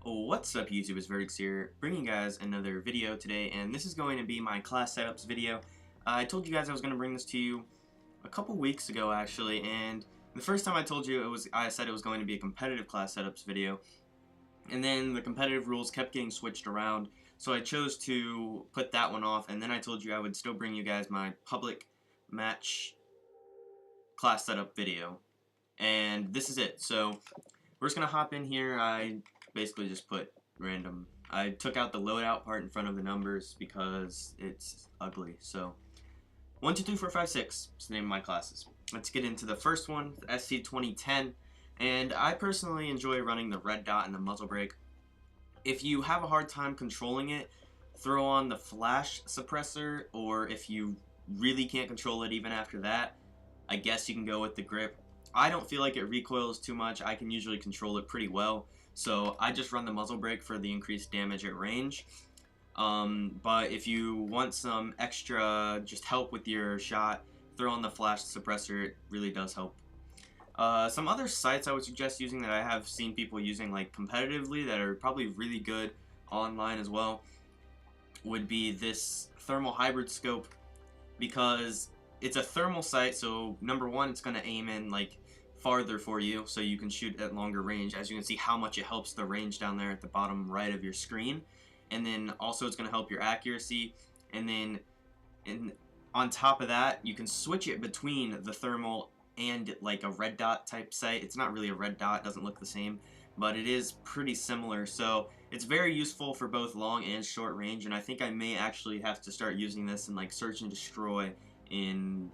What's up YouTube, it's Vertix here, bringing you guys another video today, and this is going to be my class setups video. I told you guys I was going to bring this to you a couple weeks ago actually, and the first time I told you I said it was going to be a competitive class setups video, and then the competitive rules kept getting switched around, so I chose to put that one off, and then I told you I would still bring you guys my public match class setup video, and this is it. So we're just going to hop in here. I basically just put random. I took out the loadout part in front of the numbers because it's ugly. So 1, 2, 3, 4, 5, 6 is the name of my classes. Let's get into the first one, the SC2010. And I personally enjoy running the red dot and the muzzle brake. If you have a hard time controlling it, throw on the flash suppressor, or if you really can't control it even after that, I guess you can go with the grip. I don't feel like it recoils too much. I can usually control it pretty well, so I just run the muzzle brake for the increased damage at range. But if you want some extra just help with your shot, throw on the flash suppressor. It really does help. Some other sights I would suggest using that I have seen people using like competitively that are probably really good online as well would be this thermal hybrid scope, because it's a thermal sight, so number one, it's going to aim in like farther for you so you can shoot at longer range. As you can see how much it helps the range down there at the bottom right of your screen, and then also it's going to help your accuracy, and then on top of that you can switch it between the thermal and like a red dot type sight. It's not really a red dot, it doesn't look the same, but it is pretty similar, so it's very useful for both long and short range, and I think I may actually have to start using this in like search and destroy in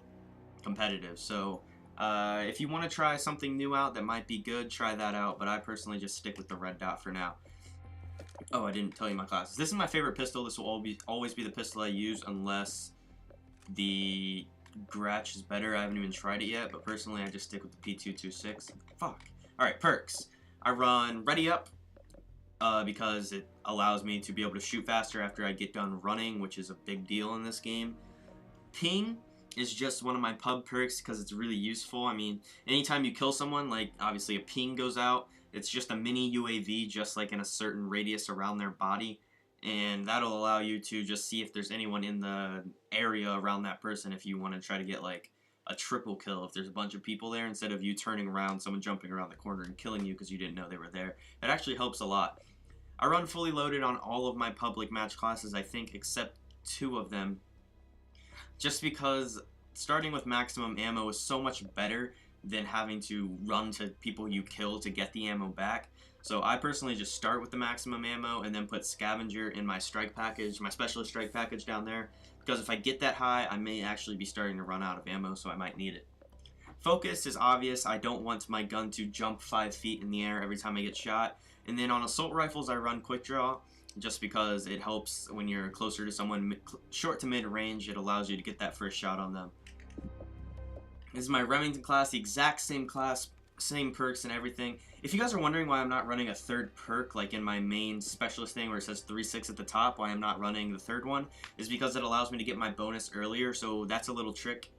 competitive. So if you want to try something new out that might be good, try that out, but I personally just stick with the red dot for now. Oh, I didn't tell you my classes. This is my favorite pistol. This will always be the pistol I use unless the Gratch is better. I haven't even tried it yet, but personally I just stick with the P226. Fuck. Alright, perks. I run Ready Up because it allows me to be able to shoot faster after I get done running, which is a big deal in this game. Ping is just one of my pub perks because it's really useful. I mean, anytime you kill someone, like obviously a ping goes out. It's just a mini UAV, just like in a certain radius around their body, and that'll allow you to just see if there's anyone in the area around that person if you want to try to get like a triple kill. If there's a bunch of people there, instead of you turning around, someone jumping around the corner and killing you because you didn't know they were there. It actually helps a lot. I run fully loaded on all of my public match classes, I think, except 2 of them, just because starting with maximum ammo is so much better than having to run to people you kill to get the ammo back. So I personally just start with the maximum ammo and then put scavenger in my strike package, my specialist strike package down there, because if I get that high, I may actually be starting to run out of ammo, so I might need it. Focus is obvious. I don't want my gun to jump 5 feet in the air every time I get shot. And then on assault rifles, I run quick draw, just because it helps when you're closer to someone short to mid range. It allows you to get that first shot on them. This is my Remington class, the exact same class, same perks and everything. If you guys are wondering why I'm not running a third perk like in my main specialist thing where it says 3-6 at the top, why I'm not running the third one, is because it allows me to get my bonus earlier. So that's a little trick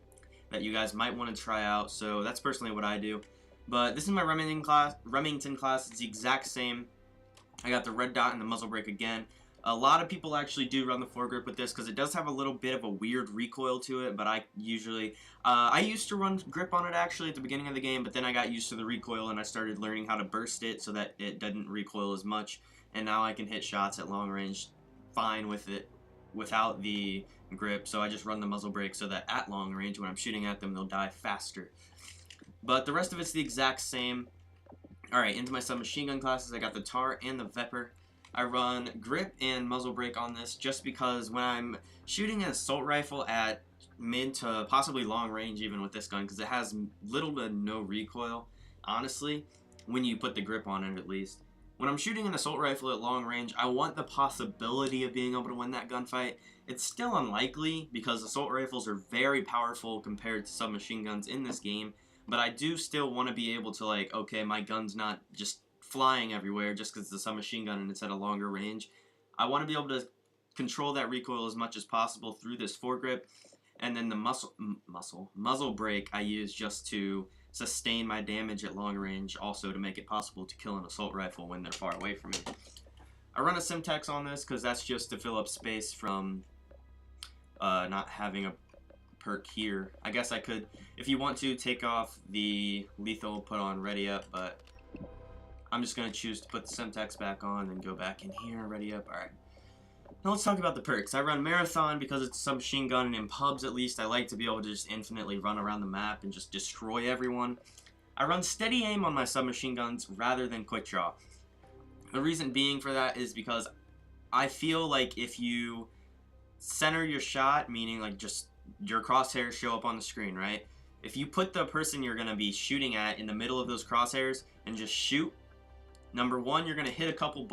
that you guys might want to try out. So that's personally what I do. But this is my Remington class. It's the exact same. I got the red dot and the muzzle brake again. A lot of people actually do run the foregrip with this because it does have a little bit of a weird recoil to it, but I usually, I used to run grip on it actually at the beginning of the game, but then I got used to the recoil and I started learning how to burst it so that it doesn't recoil as much, and now I can hit shots at long range fine with it without the grip, so I just run the muzzle brake so that at long range when I'm shooting at them they'll die faster. But the rest of it's the exact same. Alright, into my submachine gun classes, I got the MTAR and the Vepr. I run grip and muzzle brake on this just because when I'm shooting an assault rifle at mid to possibly long range even with this gun, because it has little to no recoil, honestly, when you put the grip on it at least. When I'm shooting an assault rifle at long range, I want the possibility of being able to win that gunfight. It's still unlikely because assault rifles are very powerful compared to submachine guns in this game, but I do still want to be able to, like, okay, my gun's not just flying everywhere just because it's a submachine gun and it's at a longer range. I want to be able to control that recoil as much as possible through this foregrip, and then the muzzle brake I use just to sustain my damage at long range, also to make it possible to kill an assault rifle when they're far away from me. I run a Semtex on this because that's just to fill up space from not having a perk here. I guess I could, if you want to, take off the lethal, put on ready up, but I'm just going to choose to put the Semtex back on and go back in here, ready up. Alright. Now let's talk about the perks. I run Marathon because it's a submachine gun, and in pubs at least I like to be able to just infinitely run around the map and just destroy everyone. I run steady aim on my submachine guns rather than quick draw. The reason being for that is because I feel like if you center your shot, meaning like just your crosshairs show up on the screen, right? If you put the person you're going to be shooting at in the middle of those crosshairs and just shoot, number one, you're going to hit a couple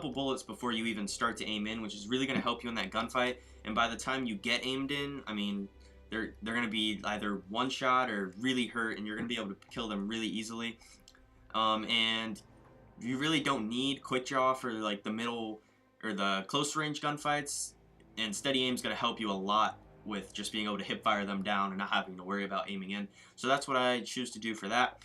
bullets before you even start to aim in, which is really going to help you in that gunfight. And by the time you get aimed in, I mean, they're going to be either one shot or really hurt, and you're going to be able to kill them really easily. And you really don't need quick draw for like the middle or the close range gunfights, and steady aim is going to help you a lot with just being able to hip fire them down and not having to worry about aiming in. So that's what I choose to do for that.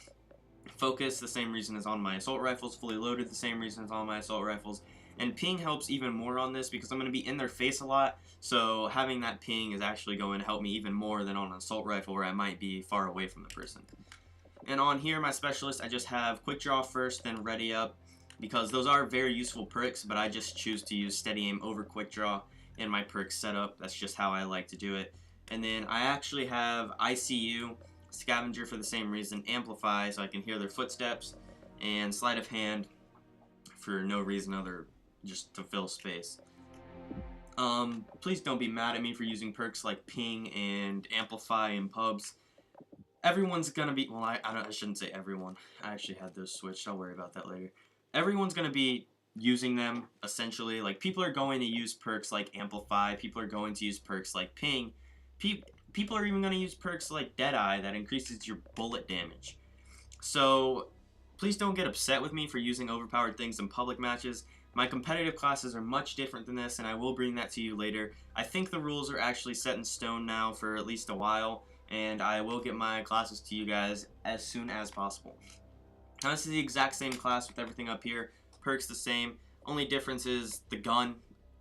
Focus, the same reason as on my assault rifles. Fully loaded, the same reason as on my assault rifles. And ping helps even more on this because I'm going to be in their face a lot, so having that ping is actually going to help me even more than on an assault rifle where I might be far away from the person. And on here, my specialist, I just have quick draw first, then ready up, because those are very useful perks, but I just choose to use steady aim over quick draw in my perk setup. That's just how I like to do it. And then I actually have ICU, Scavenger for the same reason, Amplify so I can hear their footsteps, and Sleight of Hand for no reason other just to fill space. Please don't be mad at me for using perks like Ping and Amplify in pubs. Everyone's gonna be, well, I shouldn't say everyone. I actually had those switched. I'll worry about that later. Everyone's gonna be using them, essentially. Like, people are going to use perks like Amplify. People are going to use perks like Ping. People are even going to use perks like Deadeye that increases your bullet damage. So, please don't get upset with me for using overpowered things in public matches. My competitive classes are much different than this, and I will bring that to you later. I think the rules are actually set in stone now for at least a while, and I will get my classes to you guys as soon as possible. Now, this is the exact same class with everything up here. Perks the same. Only difference is the gun,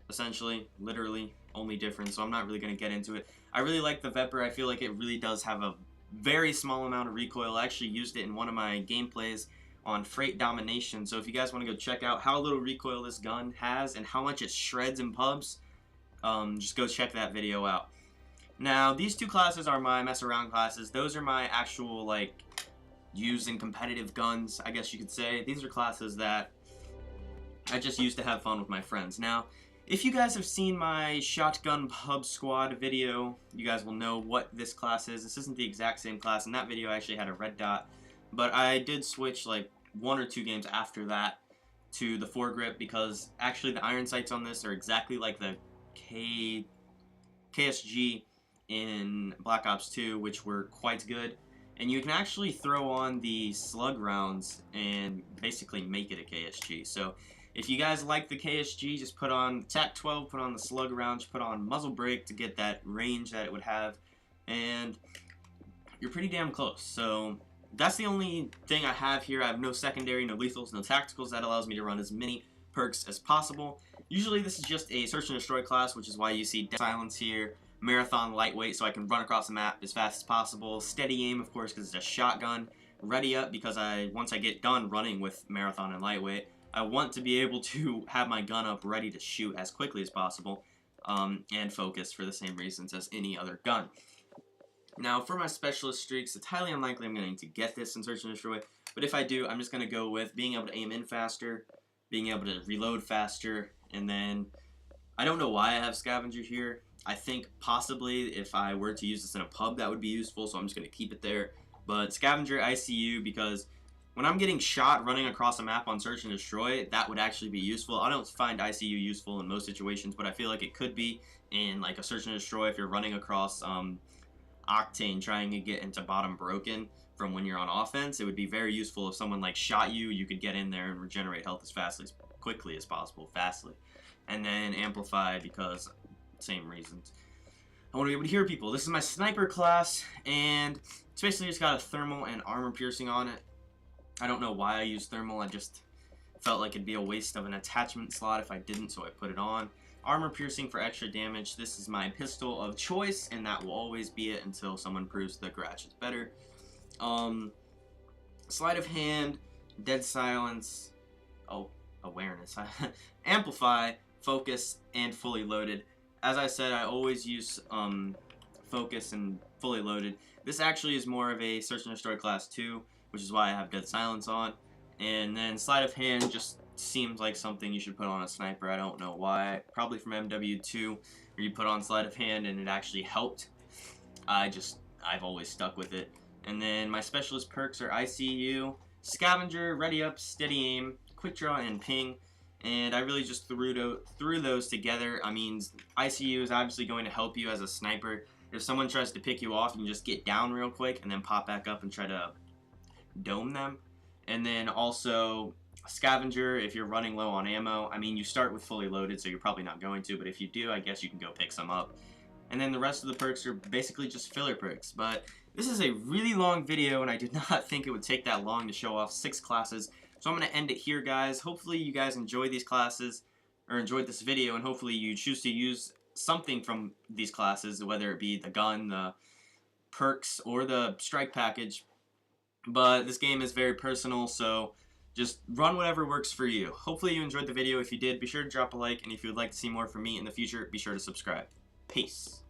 essentially, literally, only difference, so I'm not really going to get into it. I really like the Vepr. I feel like it really does have a very small amount of recoil. I actually used it in one of my gameplays on Freight Domination, so if you guys want to go check out how little recoil this gun has and how much it shreds in pubs, just go check that video out. Now, these two classes are my mess around classes. Those are my actual, like, use in competitive guns, I guess you could say. These are classes that I just used to have fun with my friends. Now, if you guys have seen my Shotgun Pub Squad video, you guys will know what this class is. This isn't the exact same class. In that video, I actually had a red dot, but I did switch like 1 or 2 games after that to the foregrip because actually the iron sights on this are exactly like the KSG in Black Ops 2, which were quite good. And you can actually throw on the slug rounds and basically make it a KSG. So if you guys like the KSG, just put on TAC-12, put on the slug rounds, put on muzzle brake to get that range that it would have, and you're pretty damn close. So that's the only thing I have here. I have no secondary, no lethals, no tacticals. That allows me to run as many perks as possible. Usually this is just a search and destroy class, which is why you see silence here. Marathon lightweight, so I can run across the map as fast as possible. Steady aim, of course, because it's a shotgun. Ready up, because once I get done running with marathon and lightweight, I want to be able to have my gun up ready to shoot as quickly as possible, and focus for the same reasons as any other gun. Now, for my specialist streaks, it's highly unlikely I'm going to get this in search and destroy, but if I do, I'm just going to go with being able to aim in faster, being able to reload faster, and then I don't know why I have Scavenger here. I think possibly if I were to use this in a pub, that would be useful, so I'm just going to keep it there. But Scavenger, ICU, because when I'm getting shot running across a map on Search and Destroy, that would actually be useful. I don't find ICU useful in most situations, but I feel like it could be in like a Search and Destroy if you're running across Octane trying to get into bottom broken from when you're on offense. It would be very useful if someone like shot you, you could get in there and regenerate health as quickly as possible, fastly. And then Amplify because same reasons. I want to be able to hear people. This is my sniper class, and it's basically just got a thermal and armor piercing on it. I don't know why I use thermal. I just Felt like it'd be a waste of an attachment slot if I didn't, so I put it on. Armor piercing for extra damage. This is my pistol of choice, and that will always be it until someone proves the Gratch is better. Sleight of hand, dead silence, awareness, amplify, focus, and fully loaded. As I said, I always use focus and fully loaded. This actually is more of a search and destroy class 2, which is why I have dead silence on. And then sleight of hand just seems like something you should put on a sniper. I don't know why. Probably from MW2, where you put on sleight of hand and it actually helped. I've always stuck with it. And then my specialist perks are ICU, Scavenger, Ready Up, Steady Aim, Quick Draw, and Ping. And I really just threw those together. I mean, ICU is obviously going to help you as a sniper. If someone tries to pick you off, you can just get down real quick and then pop back up and try to dome them. And then also Scavenger, if you're running low on ammo. I mean, you start with fully loaded, so you're probably not going to, but if you do, I guess you can go pick some up. And then the rest of the perks are basically just filler perks. But this is a really long video, and I did not think it would take that long to show off 6 classes. So I'm going to end it here, guys. Hopefully you guys enjoyed these classes, or enjoyed this video, and hopefully you choose to use something from these classes, whether it be the gun, the perks, or the strike package. But this game is very personal, so just run whatever works for you. Hopefully you enjoyed the video. If you did, be sure to drop a like, and if you would like to see more from me in the future, be sure to subscribe. Peace.